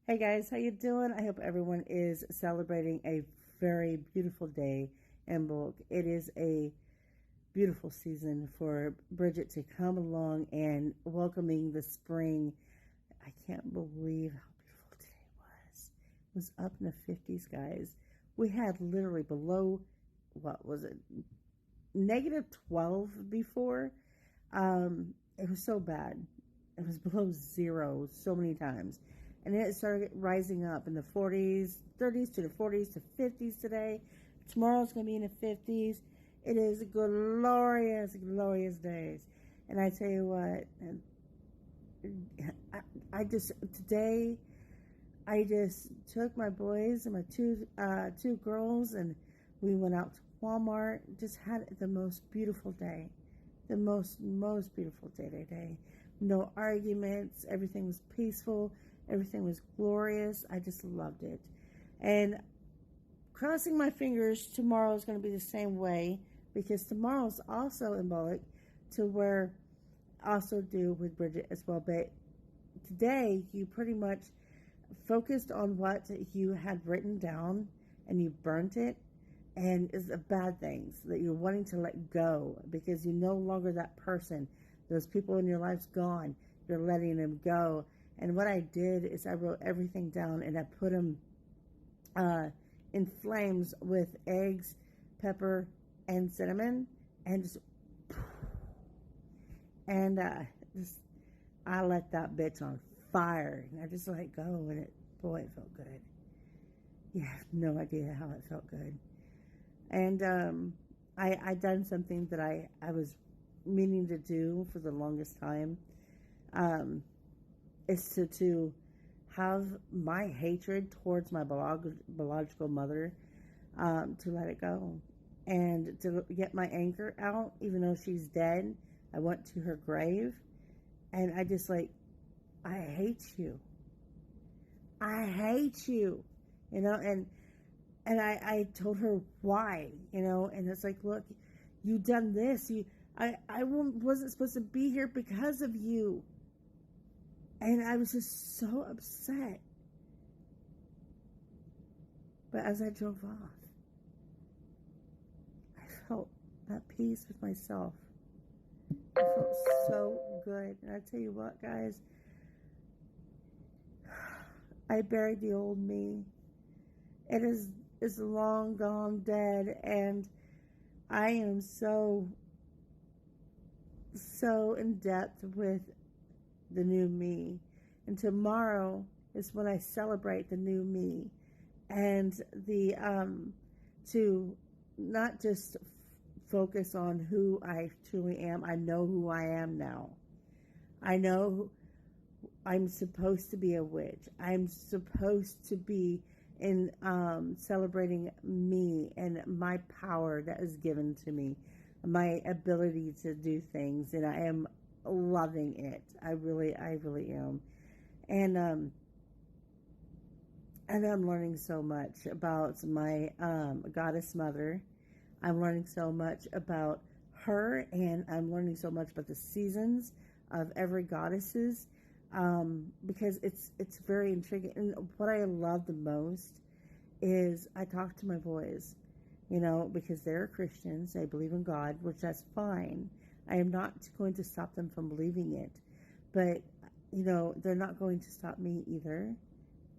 Hey guys, how you doing? I hope everyone is celebrating a very beautiful day in Bulk. It is a beautiful season for Bridget to come along and welcoming the spring. I can't believe how beautiful today was. It was up in the 50s, guys. We had literally below, what was it, negative 12 before. It was so bad. It was below zero so many times. And then it started rising up in the 40s, 30s to the 40s to 50s today. Tomorrow's going to be in the 50s. It is glorious, glorious days. And I tell you what, today, I just took my boys and my two girls, and we went out to Walmart. Just had the most beautiful day, the most beautiful day today. No arguments. Everything was peaceful. Everything was glorious. I just loved it, and crossing my fingers, tomorrow is going to be the same way because tomorrow is also Imbolic, to where I also do with Bridget as well. But today, you pretty much focused on what you had written down and you burnt it, and it's the bad things that you're wanting to let go because you're no longer that person. Those people in your life's gone. You're letting them go. And what I did is I wrote everything down and I put them in flames with eggs, pepper, and cinnamon, and just I let that bitch on fire, and I just let go, and boy, it felt good. You have no idea how it felt good. And I done something that I was meaning to do for the longest time. Is to have my hatred towards my biological mother, to let it go, and to get my anger out, even though she's dead. I went to her grave, and I just I hate you. I hate you, and I told her why, and it's like, look, you done this. I wasn't supposed to be here because of you. And I was just so upset. But as I drove off, I felt at peace with myself. I felt so good. And I tell you what, guys, I buried the old me. It is long gone dead, and I am so in depth with the new me. And tomorrow is when I celebrate the new me, and to not just focus on who I truly am. I know who I am now. I know I'm supposed to be a witch. I'm supposed to be in celebrating me and my power that is given to me, my ability to do things, and I am loving it. I really am. And I'm learning so much about my goddess mother. I'm learning so much about her, and I'm learning so much about the seasons of every goddesses, because it's very intriguing. And what I love the most is I talk to my boys, because they're Christians. They believe in God, which that's fine. I am not going to stop them from believing it, but they're not going to stop me either.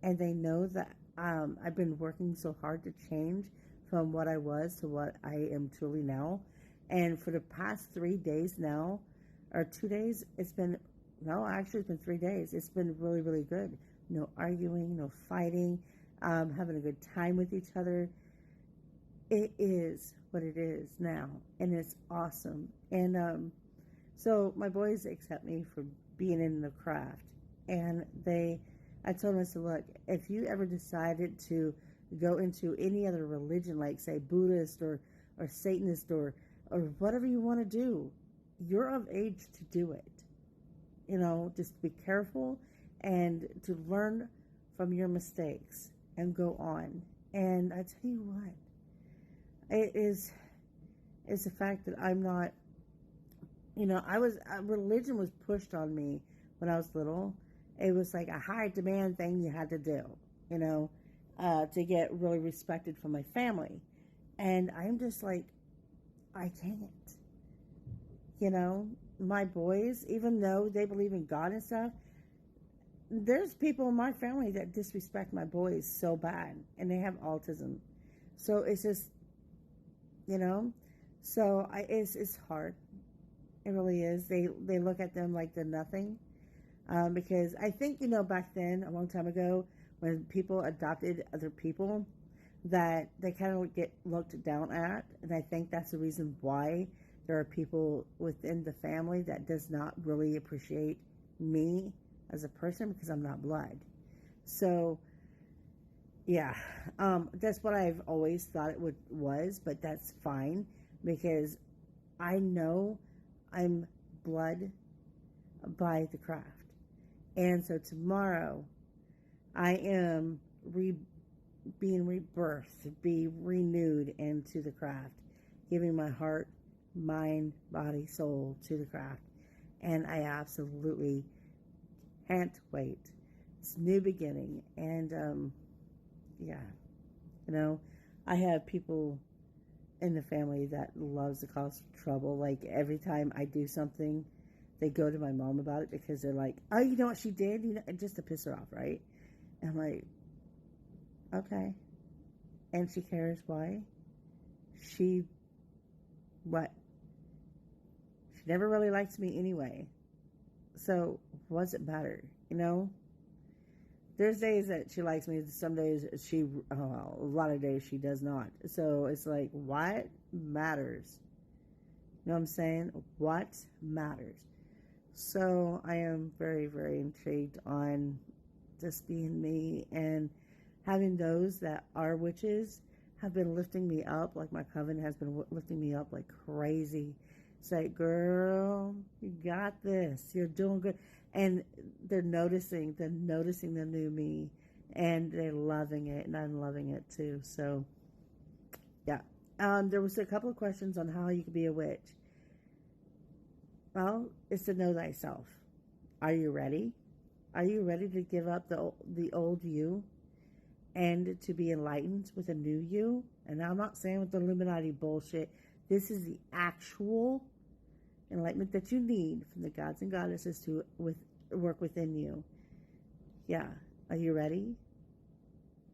And they know that I've been working so hard to change from what I was to what I am truly now. And for the past 3 days now, or 2 days, it's been 3 days. It's been really, really good. No arguing, no fighting, having a good time with each other. It is what it is now, and it's awesome. And so my boys accept me for being in the craft, and I told them, I said, look, if you ever decided to go into any other religion, like say Buddhist or Satanist or whatever you want to do, you're of age to do it. Just be careful and to learn from your mistakes and go on. And I tell you what, it's the fact that I'm not, religion was pushed on me when I was little, It was like a high demand thing you had to do, you know, to get really respected from my family. And I'm just like, I can't. You know, my boys, even though they believe in God and stuff, there's people in my family that disrespect my boys so bad, and they have autism. So it's just, you know, so it's hard. It really is. They look at them like they're nothing. Because I think, you know, back then, a long time ago, when people adopted other people, that they kind of get looked down at, and I think that's the reason why there are people within the family that does not really appreciate me as a person, because I'm not blood. So yeah, that's what I've always thought it was, but that's fine, because I know I'm blood by the craft. And so tomorrow I am being rebirthed, be renewed into the craft, giving my heart, mind, body, soul to the craft. And I absolutely can't wait. It's a new beginning. And yeah, you know, I have people in the family that loves to cause trouble. Like every time I do something, they go to my mom about it, because they're like, oh, you know what she did? You know, just to piss her off, right? And I'm like, okay. And she cares why? She, what? She never really likes me anyway. So, what does it matter? You know? There's days that she likes me, some days a lot of days she does not. So, it's like, what matters? You know what I'm saying? What matters? So, I am very, very intrigued on just being me, and having those that are witches have been lifting me up, like my coven has been lifting me up like crazy. It's like, girl, you got this, you're doing good. And they're noticing the new me, and they're loving it, and I'm loving it too. So yeah, there was a couple of questions on how you could be a witch. Well, it's to know thyself. Are you ready? Are you ready to give up the old you and to be enlightened with a new you? And I'm not saying with the Illuminati bullshit. This is the actual enlightenment that you need from the gods and goddesses to work within you. Yeah. Are you ready?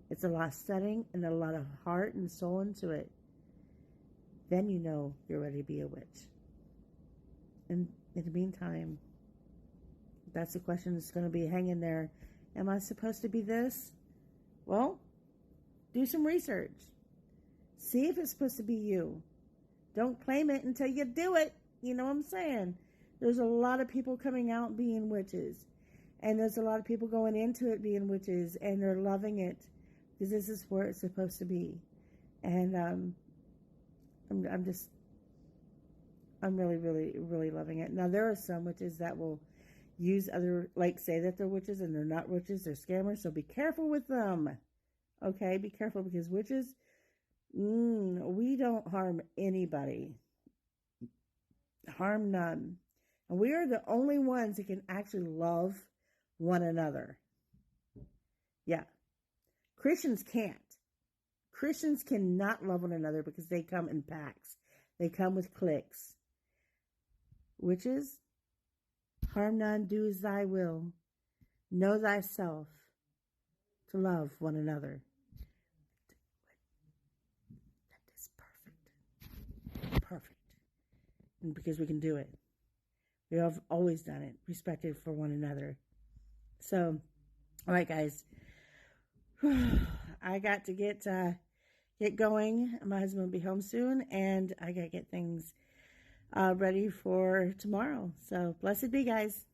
It's a lot of studying and a lot of heart and soul into it. Then you know you're ready to be a witch. And in the meantime, that's the question that's going to be hanging there. Am I supposed to be this? Well, do some research. See if it's supposed to be you. Don't claim it until you do it. You know what I'm saying? There's a lot of people coming out being witches. And there's a lot of people going into it being witches. And they're loving it. Because this is where it's supposed to be. And I'm really, really, really loving it. Now, there are some witches that will use other, like, say that they're witches and they're not witches, they're scammers, so be careful with them. Okay, be careful, because witches, we don't harm anybody. Harm none. And we are the only ones that can actually love one another. Yeah. Christians can't. Christians cannot love one another because they come in packs. They come with cliques. Witches, harm none, do as thy will. Know thyself to love one another. That is perfect. Perfect. And because we can do it. We have always done it. Respected for one another. So, all right, guys. I got to get going. My husband will be home soon, and I got to get things ready for tomorrow. So, blessed be, guys.